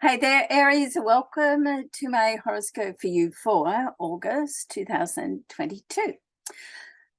Hi there, Aries. Welcome to my horoscope for you for August 2022.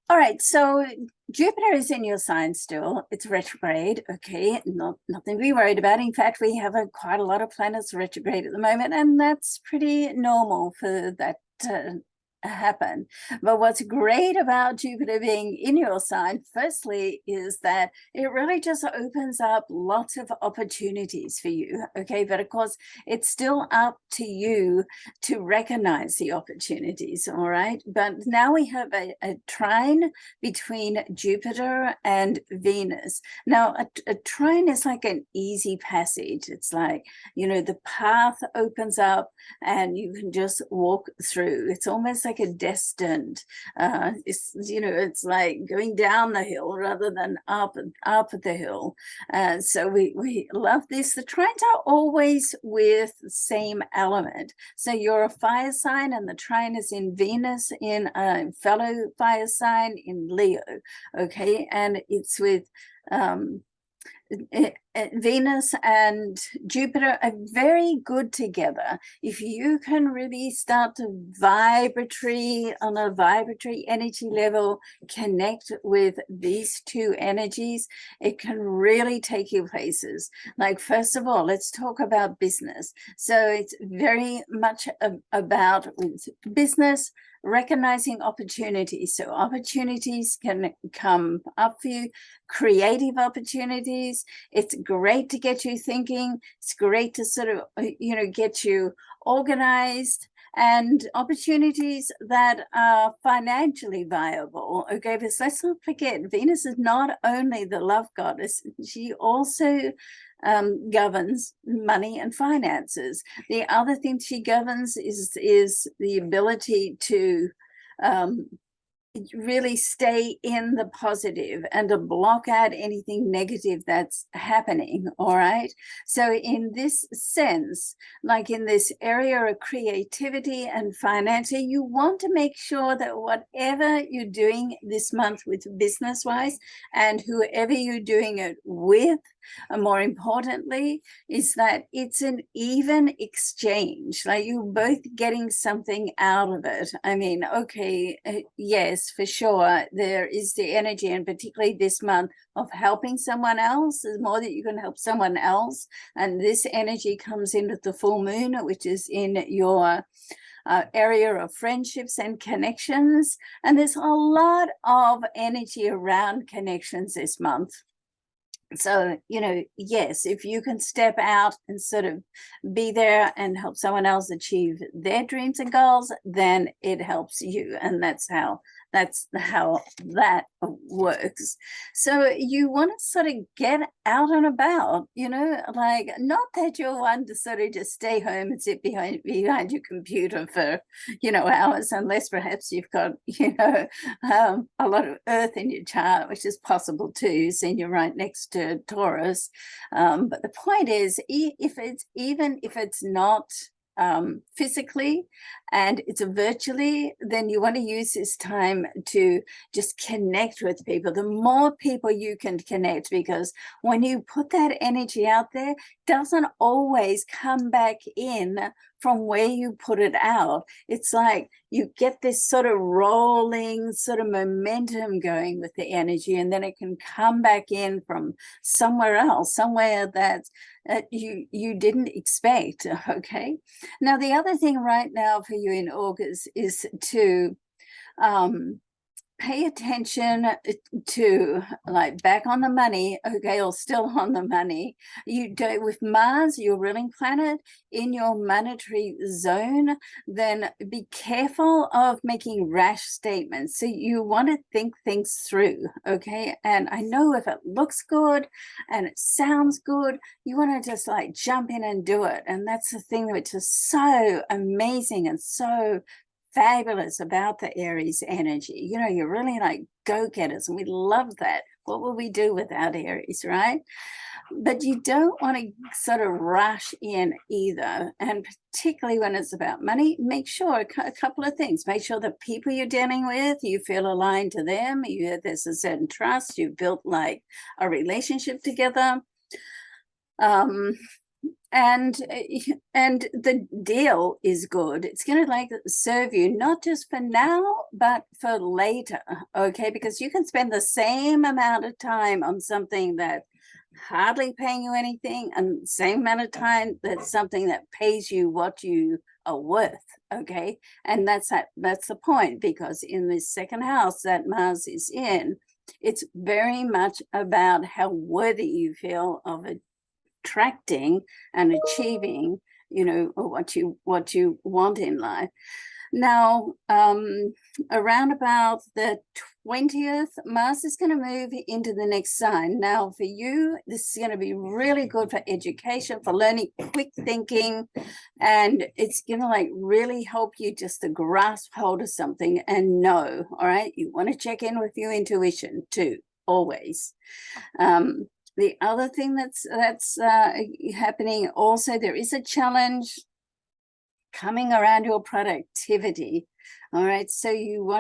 All right, so Jupiter is in your sign still. It's retrograde. Okay, nothing to be worried about. In fact, we have quite a lot of planets retrograde at the moment, and that's pretty normal for that to happen. But what's great about Jupiter being in your sign, firstly, is that it really just opens up lots of opportunities for you. Okay, but of course, it's still up to you to recognize the opportunities. All right, but now we have a trine between Jupiter and Venus. Now, a trine is like an easy passage. It's like, the path opens up and you can just walk through. It's almost like a destined, it's like going down the hill rather than up the hill. So we love this. The trines are always with the same element. So you're a fire sign and the trine is in Venus in a fellow fire sign in Leo. Okay, and it's with Venus and Jupiter are very good together. If you can really start to on a vibratory energy level, connect with these two energies, it can really take you places. Like, first of all, let's talk about business. So it's very much about business, recognizing opportunities. So opportunities can come up for you, creative opportunities. It's great to get you thinking. It's great to sort of, get you organized, and opportunities that are financially viable. Okay, because let's not forget, Venus is not only the love goddess, she also governs money and finances. The other thing she governs is the ability to really stay in the positive and to block out anything negative that's happening. All right, so in this sense, like in this area of creativity and financial, you want to make sure that whatever you're doing this month with business wise, and whoever you're doing it with, and more importantly, is that it's an even exchange, like you're both getting something out of it. I mean, okay, yes, for sure, there is the energy, and particularly this month, of helping someone else. There's more that you can help someone else, and this energy comes in with the full moon, which is in your area of friendships and connections, and there's a lot of energy around connections this month. So, yes, if you can step out and sort of be there and help someone else achieve their dreams and goals, then it helps you. And that's how that works. So you want to sort of get out and about, like, not that you're one to sort of just stay home and sit behind your computer for, hours, unless perhaps you've got, a lot of earth in your chart, which is possible too, seeing you're right next to Taurus. But the point is, if it's not physically and it's virtually, then you want to use this time to just connect with people. The more people you can connect, because when you put that energy out there, it doesn't always come back in from where you put it out. It's like you get this sort of rolling sort of momentum going with the energy, and then it can come back in from somewhere else, somewhere that you didn't expect. Okay, now the other thing right now for you in August is to pay attention to, like, back on the money, okay, or still on the money. You do, with Mars, your ruling planet, in your monetary zone, then be careful of making rash statements. So you want to think things through, okay? And I know if it looks good and it sounds good, you want to just like jump in and do it. And that's the thing which is so amazing and so fabulous about the Aries energy. You're really like go-getters, and we love that. What will we do without Aries, right? But you don't want to sort of rush in either. And particularly when it's about money, make sure a couple of things. Make sure the people you're dealing with, you feel aligned to them. There's a certain trust. You've built like a relationship together. and the deal is good. It's going to like serve you not just for now but for later, okay? Because you can spend the same amount of time on something that hardly paying you anything and same amount of time that's something that pays you what you are worth, okay? And that's the point, because in this second house that Mars is in, it's very much about how worthy you feel of attracting and achieving, you know, what you want in life. Now, around about the 20th, Mars is going to move into the next sign. Now, for you, this is going to be really good for education, for learning, quick thinking, and it's going to like really help you just to grasp hold of something and know, all right? You want to check in with your intuition too, always. The other thing that's happening also, there is a challenge coming around your productivity. All right, so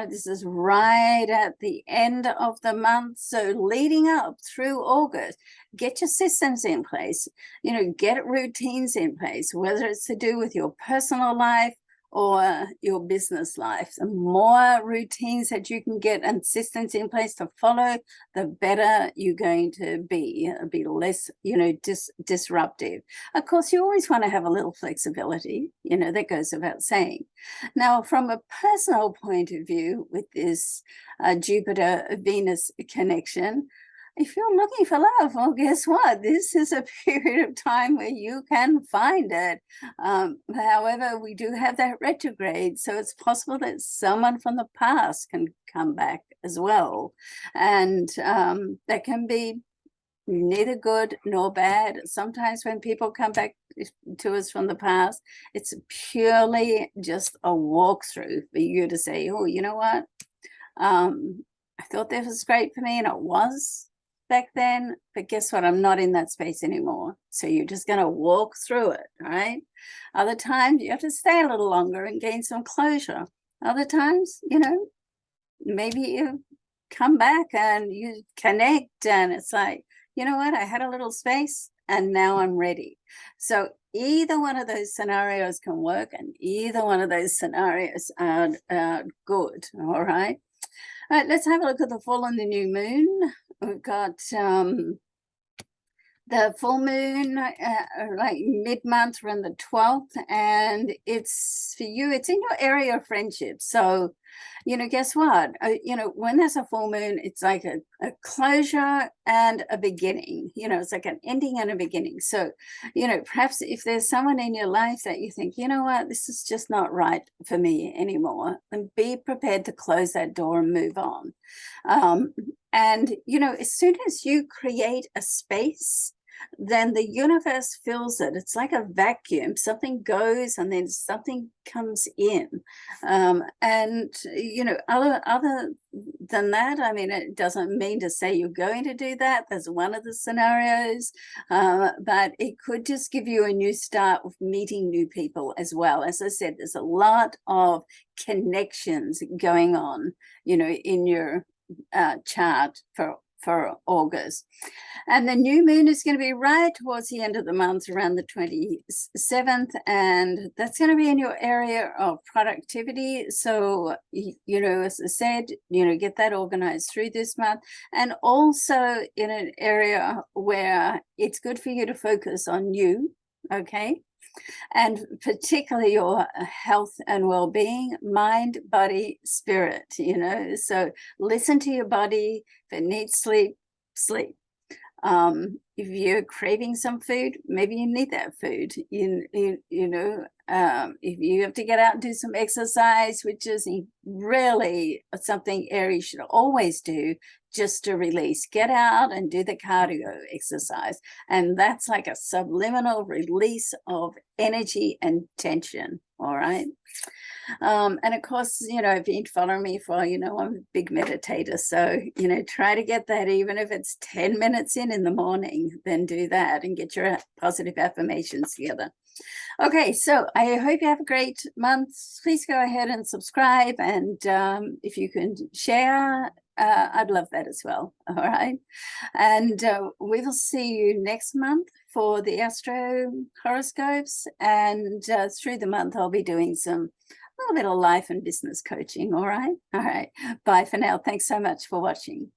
this is right at the end of the month, so leading up through August, get your systems in place, you know, get routines in place, whether it's to do with your personal life or your business life. The more routines that you can get and systems in place to follow, the better you're going to be less, you know, disruptive. Of course, you always want to have a little flexibility, you know, that goes without saying. Now, from a personal point of view, with this Jupiter-Venus connection, if you're looking for love, well, guess what? This is a period of time where you can find it. However, we do have that retrograde, so it's possible that someone from the past can come back as well. And that can be neither good nor bad. Sometimes when people come back to us from the past, it's purely just a walkthrough for you to say, oh, you know what? I thought this was great for me, and it was back then, but guess what? I'm not in that space anymore. So you're just going to walk through it, right? Other times you have to stay a little longer and gain some closure. Other times, you know, maybe you come back and you connect and it's like, you know what? I had a little space and now I'm ready. So either one of those scenarios can work, and either one of those scenarios are good, all right? All right, let's have a look at the full and the new moon. We've got the full moon like mid-month around the 12th, and it's for you, it's in your area of friendship. So, you know, guess what? You know, when there's a full moon, it's like a closure and a beginning. You know, it's like an ending and a beginning. So, you know, perhaps if there's someone in your life that you think, you know what, this is just not right for me anymore, then be prepared to close that door and move on. And, you know, as soon as you create a space, then the universe fills it. It's like a vacuum. Something goes and then something comes in. And, you know, other than that, I mean, it doesn't mean to say you're going to do that. That's one of the scenarios. But it could just give you a new start with meeting new people as well. As I said, there's a lot of connections going on, you know, in your chart for August. And the new moon is going to be right towards the end of the month, around the 27th, and that's going to be in your area of productivity. So, you know, as I said, you know, get that organized through this month, and also in an area where it's good for you to focus on you, okay? And particularly your health and well-being, mind, body, spirit, you know. So listen to your body. If it needs sleep, sleep. If you're craving some food, maybe you need that food. You know, if you have to get out and do some exercise, which is really something Aries should always do, just to release, get out and do the cardio exercise. And that's like a subliminal release of energy and tension. All right. And of course, you know, if you've followed me for, you know, I'm a big meditator. So, you know, try to get that, even if it's 10 minutes in the morning, then do that and get your positive affirmations together. Okay, so I hope you have a great month. Please go ahead and subscribe. And if you can share I'd love that as well. All right. And we will see you next month for the astro horoscopes. And through the month, I'll be doing a little bit of life and business coaching. All right. All right. Bye for now. Thanks so much for watching.